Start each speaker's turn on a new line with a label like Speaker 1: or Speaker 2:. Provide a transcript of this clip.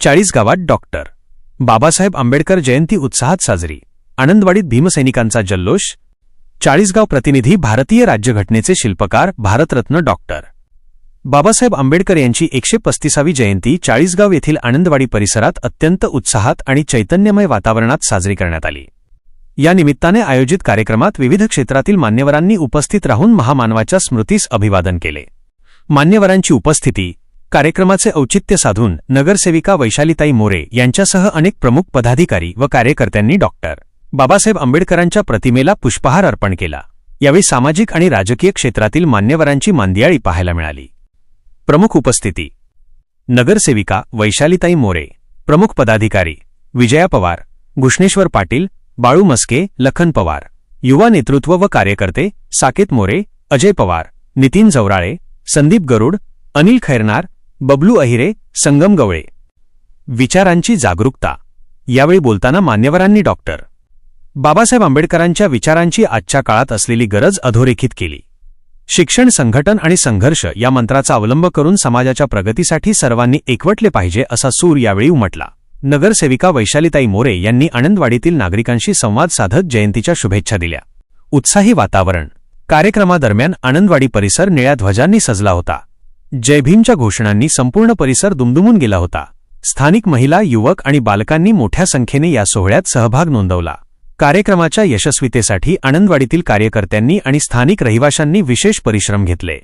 Speaker 1: 40 गावात डॉक्टर बाबासाहेब आंबेडकर जयंती उत्साहात साजरी। आनंदवाडीत भीमसैनिकांचा जल्लोष। 40 गाव प्रतिनिधी भारतीय राज्यघटनेचे शिल्पकार भारतरत्न डॉक्टर बाबासाहेब आंबेडकर यांची 135वी जयंती 40 गाव येथील आनंदवाडी परिसरात अत्यंत उत्साहात आणि चैतन्यमय वातावरणात साजरी करण्यात आली। या निमित्ताने आयोजित कार्यक्रमात विविध क्षेत्रातील मान्यवरांनी उपस्थित राहून महामानवाच्या स्मृतीस अभिवादन केले। मान्यवरांची उपस्थिती, कार्यक्रमाचे औचित्य साधून नगरसेविका वैशालीताई मोरे यांच्यासह अनेक प्रमुख पदाधिकारी व कार्यकर्त्यांनी डॉक्टर बाबासाहेब आंबेडकरांच्या प्रतिमेला पुष्पहार अर्पण केला। यावेळी सामाजिक आणि राजकीय क्षेत्रातील मान्यवरांची मांदियाळी पाहायला मिळाली। प्रमुख उपस्थिती: नगरसेविका वैशालीताई मोरे, प्रमुख पदाधिकारी विजया पवार, घुष्णेश्वर पाटील, बाळू मस्के, लखन पवार, युवा नेतृत्व व कार्यकर्ते साकेत मोरे, अजय पवार, नितीन जवराळे, संदीप गरुड, अनिल खैरनार, बबलू अहिरे, संगम गवळे। विचारांची जागरूकता: यावेळी बोलताना मान्यवरांनी डॉक्टर बाबासाहेब आंबेडकरांच्या विचारांची आजच्या काळात असलेली गरज अधोरेखित केली। शिक्षण, संघटन आणि संघर्ष या मंत्राचा अवलंब करून समाजाच्या प्रगतीसाठी सर्वांनी एकवटले पाहिजे असा सूर यावेळी उमटला। नगरसेविका वैशालीताई मोरे यांनी आनंदवाडीतील नागरिकांशी संवाद साधत जयंतीच्या शुभेच्छा दिल्या। उत्साही वातावरण: कार्यक्रमादरम्यान आनंदवाडी परिसर निळ्या ध्वजांनी सजला होता। जय भीमच्या घोषणांनी संपूर्ण परिसर दुमदुमून गेला होता। स्थानिक महिला, युवक आणि बालकांनी मोठ्या संख्येने या सोहळ्यात सहभाग नोंदवला। कार्यक्रमाच्या यशस्वीतेसाठी आनंदवाडीतील कार्यकर्त्यांनी आणि स्थानिक रहिवाशांनी विशेष परिश्रम घेतले।